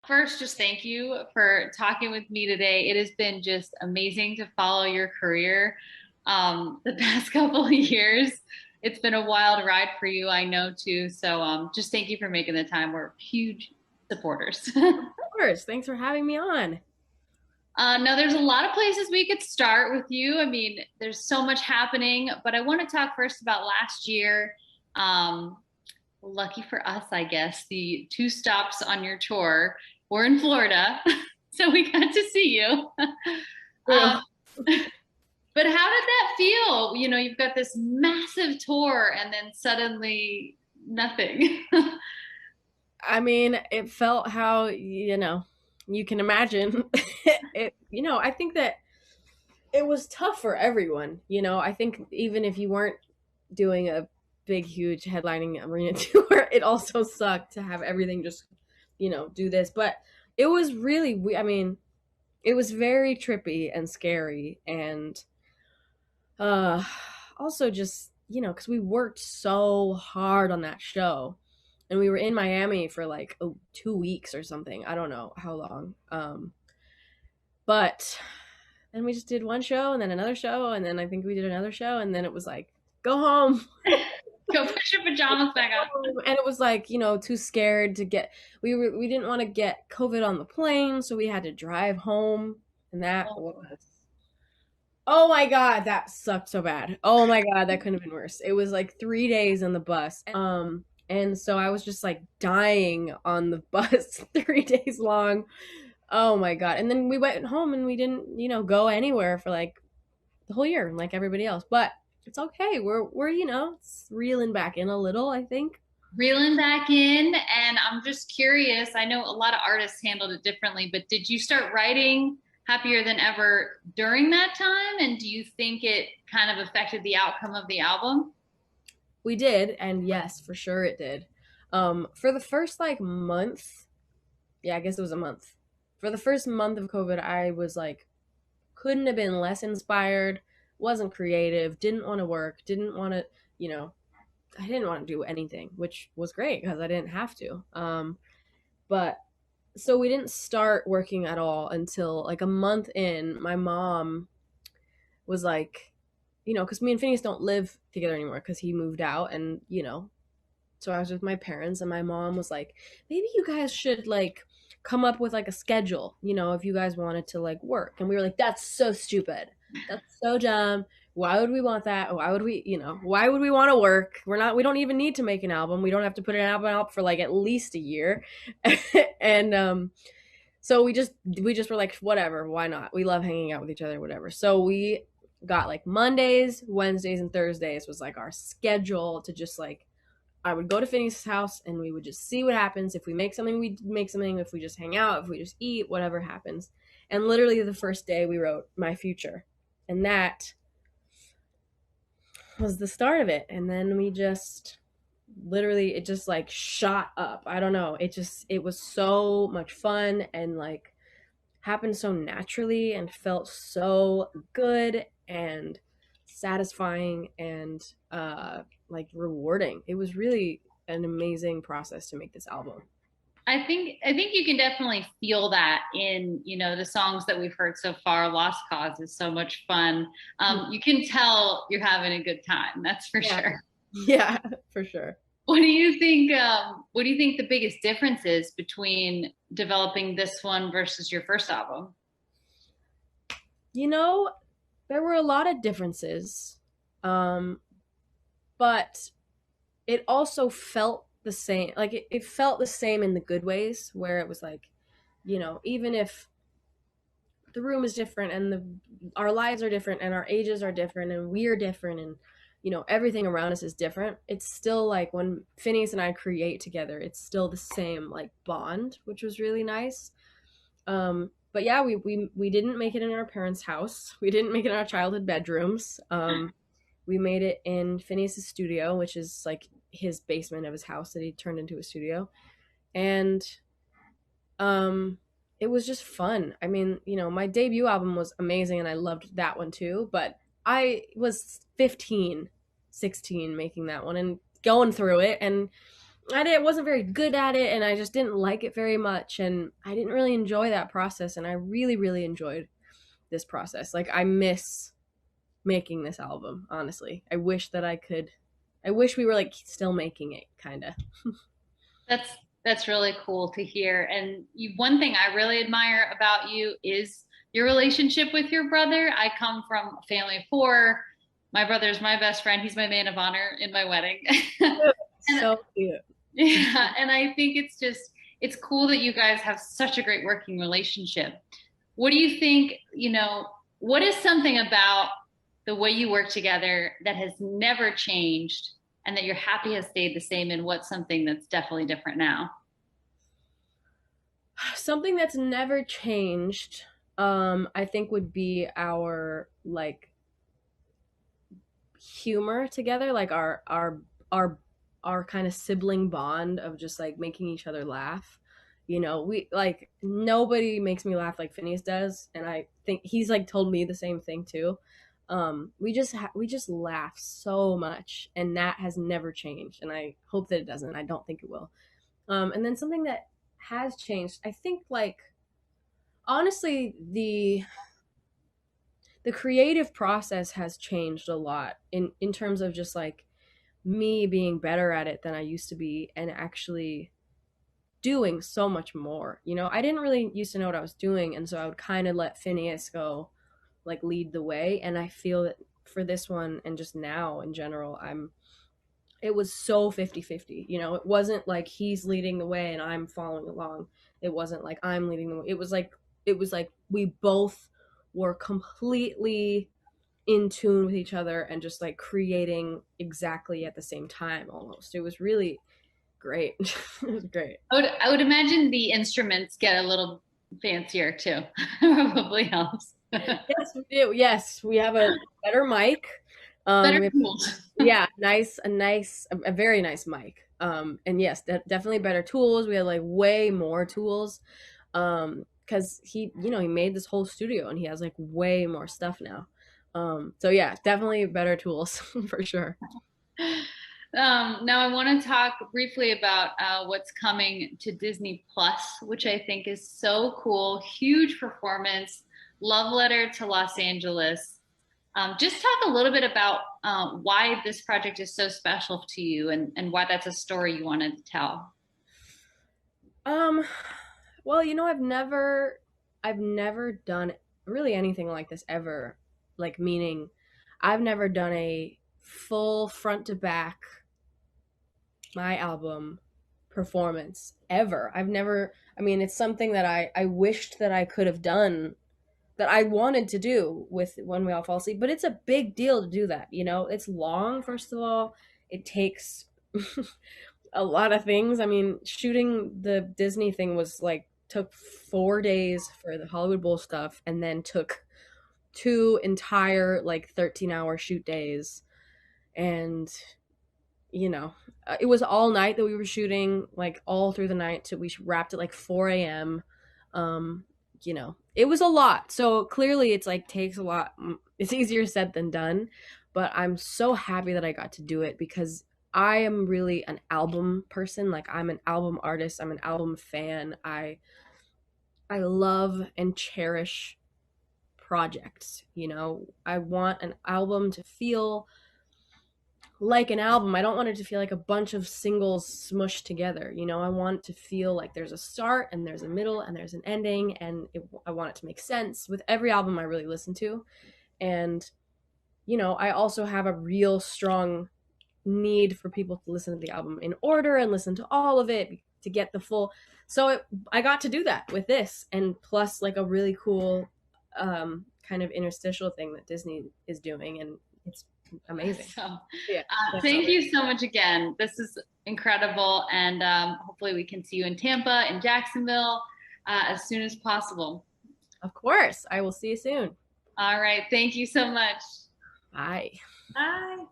First, just thank you for talking with me today. It has been just amazing to follow your career the past couple of years. It's been a wild ride for you, I know too. So just thank you for making the time. We're huge supporters. Of course. Thanks for having me on. Now, there's a lot of places we could start with you. I mean, there's so much happening, but I want to talk first about last year. Um, Lucky for us, I guess, the two stops on your tour were in Florida. So we got to see you. True. Um, but how did that feel? You know, you've got this massive tour and then suddenly nothing. I mean, it felt how, you can imagine. I think that it was tough for everyone. I think even if you weren't doing a big, huge headlining arena tour, it also sucked to have everything just, do this. But it was really, I mean, it was very trippy and scary. And uh also just, because we worked so hard on that show and we were in Miami for like 2 weeks or something. I don't know how long. But then we just did one show and then another show and then I think we did another show and then it was like, go home. Go put your pajamas back on. And it was like, too scared to get we didn't want to get COVID on the plane, so we had to drive home and that was, oh my god, that sucked so bad. Oh my god, that couldn't have been worse. It was like 3 days in the bus. And so I was just like dying on the bus 3 days long. Oh my god. And then we went home and we didn't, go anywhere for like the whole year, like everybody else. But it's okay. We're it's reeling back in a little, I think. Reeling back in, and I'm just curious. I know a lot of artists handled it differently, but did you start writing Happier Than Ever during that time? And do you think it kind of affected the outcome of the album? We did, and yes, for sure it did. For the first like month, yeah, I guess it was a month. For the first month of COVID, I was like, couldn't have been less inspired, wasn't creative, didn't want to work, didn't want to, you know, I didn't want to do anything, which was great because I didn't have to. But so we didn't start working at all until like a month in. My mom was like, because me and Phineas don't live together anymore because he moved out, and so I was with my parents, and my mom was like, maybe you guys should like come up with like a schedule, if you guys wanted to like work. And we were like, that's so stupid. That's so dumb. Why would we want that? Why would we want to work? We don't even need to make an album. We don't have to put an album out for like at least a year. And so we just were like, whatever, why not? We love hanging out with each other, whatever. So we got like Mondays, Wednesdays, and Thursdays was like our schedule to just like I would go to Phineas's house and we would just see what happens. If we make something, we make something. If we just hang out, if we just eat, whatever happens. And literally the first day we wrote My Future. And that was the start of it. And then we just literally it just like shot up. I don't know. It was so much fun and like happened so naturally and felt so good and satisfying and like rewarding. It was really an amazing process to make this album. I think you can definitely feel that in, the songs that we've heard so far. Lost Cause is so much fun. You can tell you're having a good time. That's for Yeah. sure. Yeah, for sure. What do you think the biggest difference is between developing this one versus your first album? You know, there were a lot of differences. Um, but it also felt the same. Like it felt the same in the good ways where it was like, even if the room is different and the our lives are different and our ages are different and we're different and everything around us is different, it's still like when Phineas and I create together, it's still the same like bond, which was really nice. But yeah, we didn't make it in our parents' house. We didn't make it in our childhood bedrooms. We made it in Phineas's studio, which is like his basement of his house that he turned into a studio. And it was just fun. I mean, my debut album was amazing and I loved that one too, but I was 15, 16 making that one and going through it, and wasn't very good at it, and I just didn't like it very much, and I didn't really enjoy that process, and I really, really enjoyed this process. Like, I miss making this album, honestly. I wish we were like still making it, kind of. That's that's really cool to hear. And one thing I really admire about you is your relationship with your brother. I come from a family of four. My brother's my best friend. He's my man of honor in my wedding. And So cute. yeah, and I think it's cool that you guys have such a great working relationship. What do you think, what is something about the way you work together that has never changed and that you're happy has stayed the same, and what's something that's definitely different now? Something that's never changed, I think would be our like humor together, like our our kind of sibling bond of just like making each other laugh. We like nobody makes me laugh like Phineas does, and I think he's like told me the same thing too. We just laugh so much, and that has never changed, and I hope that it doesn't. I don't think it will. And then something that has changed, I think, like honestly, the creative process has changed a lot in terms of just like me being better at it than I used to be, and actually doing so much more. I didn't really used to know what I was doing, and so I would kind of let Phineas go, like, lead the way. And I feel that for this one, and just now in general, it was so 50-50. It wasn't like he's leading the way and I'm following along. It wasn't like I'm leading the way. It was like we both were completely in tune with each other and just like creating exactly at the same time almost. It was really great. It was great. I would imagine the instruments get a little fancier too. Probably helps. Yes, we do. Yes, we have a better mic. Better We have, tools. yeah, a very nice mic. And yes, definitely better tools. We had like way more tools. Because he made this whole studio and he has like way more stuff now. So yeah, definitely better tools for sure. Now I want to talk briefly about what's coming to Disney Plus, which I think is so cool. Huge performance, love letter to Los Angeles. Just talk a little bit about why this project is so special to you, and why that's a story you wanted to tell. Um, well, I've never done really anything like this ever. Like, meaning, I've never done a full front to back my album performance ever. I've never. I mean, it's something that I wished that I could have done, that I wanted to do with When We All Fall Asleep, but it's a big deal to do that. It's long, first of all. It takes a lot of things. I mean, shooting the Disney thing was like took 4 days for the Hollywood Bowl stuff, and then took two entire like 13-hour shoot days. And it was all night that we were shooting, like all through the night. We wrapped at like 4 a.m. It was a lot. So clearly it's like takes a lot. It's easier said than done, but I'm so happy that I got to do it, because I am really an album person. Like, I'm an album artist. I'm an album fan. I love and cherish projects. I want an album to feel like an album. I don't want it to feel like a bunch of singles smushed together. I want it to feel like there's a start and there's a middle and there's an ending, and I want it to make sense with every album I really listen to. And I also have a real strong need for people to listen to the album in order and listen to all of it to get the full. So I got to do that with this, and plus like a really cool kind of interstitial thing that Disney is doing, and it's amazing. So, Yeah. thank you so much again. This is incredible, and hopefully we can see you in Tampa, in Jacksonville, as soon as possible. Of course. I will see you soon. All right. Thank you so much. Bye. Bye.